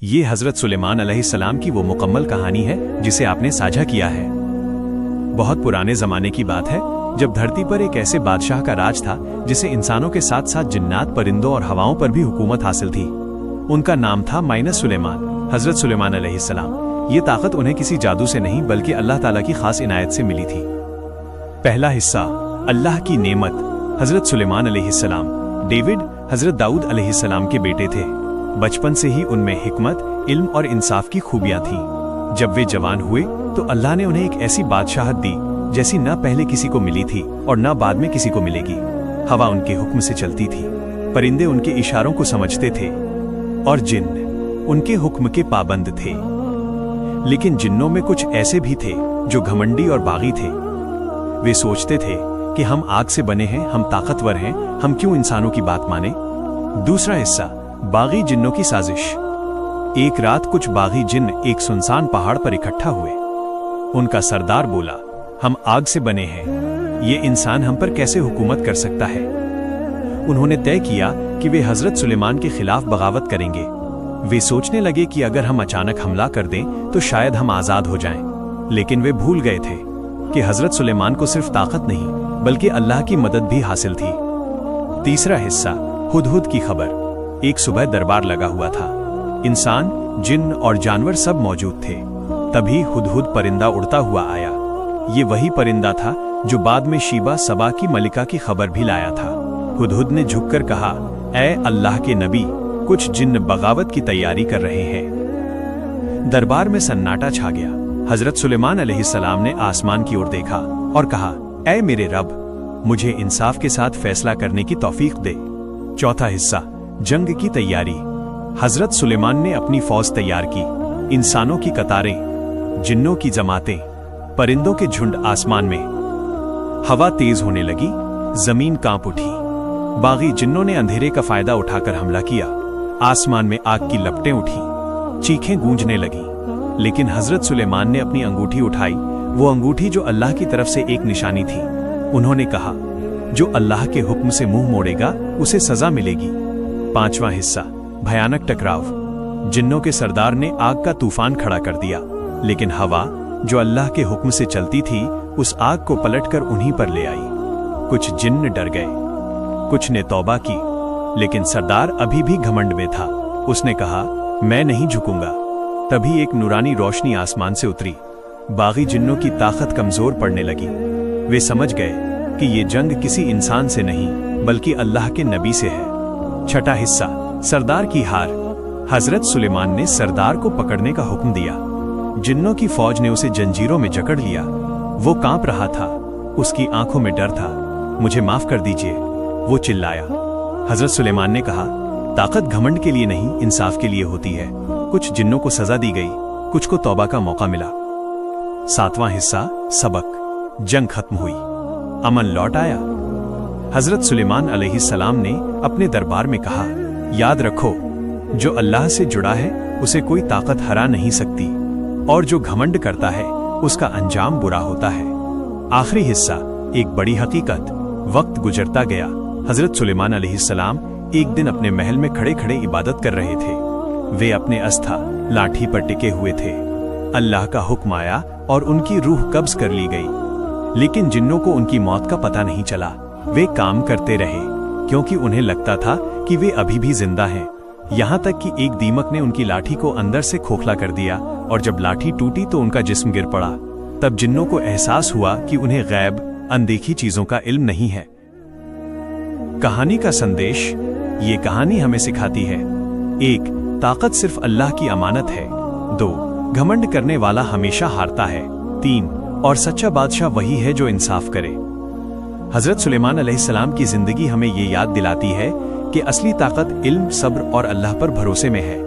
یہ حضرت سلیمان علیہ السلام کی وہ مکمل کہانی ہے جسے آپ نے ساجھا کیا ہے۔ بہت پرانے زمانے کی بات ہے جب دھرتی پر ایک ایسے بادشاہ کا راج تھا جسے انسانوں کے ساتھ ساتھ جنات، پرندوں اور ہواؤں پر بھی حکومت حاصل تھی۔ ان کا نام تھا مائنس سلیمان، حضرت سلیمان علیہ السلام۔ یہ طاقت انہیں کسی جادو سے نہیں بلکہ اللہ تعالیٰ کی خاص عنایت سے ملی تھی۔ پہلا حصہ، اللہ کی نعمت۔ حضرت سلیمان علیہ السلام ڈیوڈ حضرت داؤد علیہ السلام کے بیٹے تھے۔ بچپن سے ہی ان میں حکمت، علم اور انصاف کی خوبیاں تھیں۔ جب وہ جوان ہوئے تو اللہ نے انہیں ایک ایسی بادشاہت دی جیسی نہ پہلے کسی کو ملی تھی اور نہ بعد میں کسی کو ملے گی۔ ہوا ان کے حکم سے چلتی تھی، پرندے ان کے اشاروں کو سمجھتے تھے اور جن ان کے حکم کے پابند تھے۔ لیکن جنوں میں کچھ ایسے بھی تھے جو گھمنڈی اور باغی تھے۔ وہ سوچتے تھے کہ ہم آگ سے بنے ہیں، ہم طاقتور ہیں، ہم کیوں انسانوں کی بات مانیں۔ دوسرا حصہ، باغی جنوں کی سازش۔ ایک رات کچھ باغی جن ایک سنسان پہاڑ پر اکٹھا ہوئے۔ ان کا سردار بولا، ہم آگ سے بنے ہیں، یہ انسان ہم پر کیسے حکومت کر سکتا ہے؟ انہوں نے طے کیا کہ وہ حضرت سلیمان کے خلاف بغاوت کریں گے۔ وہ سوچنے لگے کہ اگر ہم اچانک حملہ کر دیں تو شاید ہم آزاد ہو جائیں، لیکن وہ بھول گئے تھے کہ حضرت سلیمان کو صرف طاقت نہیں بلکہ اللہ کی مدد بھی حاصل تھی۔ تیسرا حصہ، ہدہد کی خبر۔ ایک صبح دربار لگا ہوا تھا، انسان، جن اور جانور سب موجود تھے۔ تبھی ہدہد پرندہ اڑتا ہوا آیا۔ یہ وہی پرندہ تھا جو بعد میں شیبہ سبا کی ملکہ کی خبر بھی لایا تھا۔ ہدہد نے جھک کر کہا، اے اللہ کے نبی، کچھ جن بغاوت کی تیاری کر رہے ہیں۔ دربار میں سناٹا چھا گیا۔ حضرت سلیمان علیہ السلام نے آسمان کی اور دیکھا اور کہا، اے میرے رب، مجھے انصاف کے ساتھ فیصلہ کرنے کی توفیق دے۔ چوتھا حصہ، جنگ کی تیاری۔ حضرت سلیمان نے اپنی فوج تیار کی، انسانوں کی قطاریں، جنوں کی جماعتیں، پرندوں کے جھنڈ آسمان میں۔ ہوا تیز ہونے لگی، زمین کانپ اٹھی۔ باغی جنوں نے اندھیرے کا فائدہ اٹھا کر حملہ کیا۔ آسمان میں آگ کی لپٹیں اٹھیں، چیخیں گونجنے لگیں۔ لیکن حضرت سلیمان نے اپنی انگوٹھی اٹھائی، وہ انگوٹھی جو اللہ کی طرف سے ایک نشانی تھی۔ انہوں نے کہا، جو اللہ کے حکم سے منہ موڑے گا اسے سزا ملے گی۔ پانچواں حصہ، بھیانک ٹکراؤ۔ جنوں کے سردار نے آگ کا طوفان کھڑا کر دیا، لیکن ہوا جو اللہ کے حکم سے چلتی تھی اس آگ کو پلٹ کر انہی پر لے آئی۔ کچھ جن ڈر گئے، کچھ نے توبہ کی، لیکن سردار ابھی بھی گھمنڈ میں تھا۔ اس نے کہا، میں نہیں جھکوں گا۔ تبھی ایک نورانی روشنی آسمان سے اتری۔ باغی جنوں کی طاقت کمزور پڑنے لگی۔ وہ سمجھ گئے کہ یہ جنگ کسی انسان سے نہیں بلکہ اللہ کے نبی سے ہے۔ چھٹا حصہ، سردار کی ہار۔ حضرت سلیمان نے سردار کو پکڑنے کا حکم دیا۔ جنوں کی فوج نے اسے جنجیروں میں جکڑ لیا۔ وہ کانپ رہا تھا، اس کی آنکھوں میں ڈر تھا۔ مجھے معاف کر دیجیے، وہ چلایا۔ حضرت سلیمان نے کہا، طاقت گھمنڈ کے لیے نہیں، انصاف کے لیے ہوتی ہے۔ کچھ جنوں کو سزا دی گئی، کچھ کو توبہ کا موقع ملا۔ ساتواں حصہ، سبق۔ جنگ ختم ہوئی، امن لوٹ آیا۔ حضرت سلیمان علیہ السلام نے اپنے دربار میں کہا، یاد رکھو، جو اللہ سے جڑا ہے اسے کوئی طاقت ہرا نہیں سکتی، اور جو گھمنڈ کرتا ہے اس کا انجام برا ہوتا ہے۔ آخری حصہ، ایک بڑی حقیقت۔ وقت گزرتا گیا۔ حضرت سلیمان علیہ السلام ایک دن اپنے محل میں کھڑے کھڑے عبادت کر رہے تھے۔ وہ اپنے استھا لاٹھی پر ٹکے ہوئے تھے۔ اللہ کا حکم آیا اور ان کی روح قبض کر لی گئی، لیکن جنوں کو ان کی موت کا پتہ نہیں چلا۔ وہ کام کرتے رہے کیونکہ انہیں لگتا تھا کہ وہ ابھی بھی زندہ ہیں، یہاں تک کہ ایک دیمک نے ان کی لاٹھی کو اندر سے کھوکھلا کر دیا، اور جب لاٹھی ٹوٹی تو ان کا جسم گر پڑا۔ تب جنوں کو احساس ہوا کہ انہیں غیب، اندیکھی چیزوں کا علم نہیں ہے۔ کہانی کا سندیش۔ یہ کہانی ہمیں سکھاتی ہے: 1. طاقت صرف اللہ کی امانت ہے۔ 2. گھمنڈ کرنے والا ہمیشہ ہارتا ہے۔ 3. اور سچا بادشاہ وہی ہے جو انصاف کرے۔ حضرت سلیمان علیہ السلام کی زندگی ہمیں یہ یاد دلاتی ہے کہ اصلی طاقت علم، صبر اور اللہ پر بھروسے میں ہے۔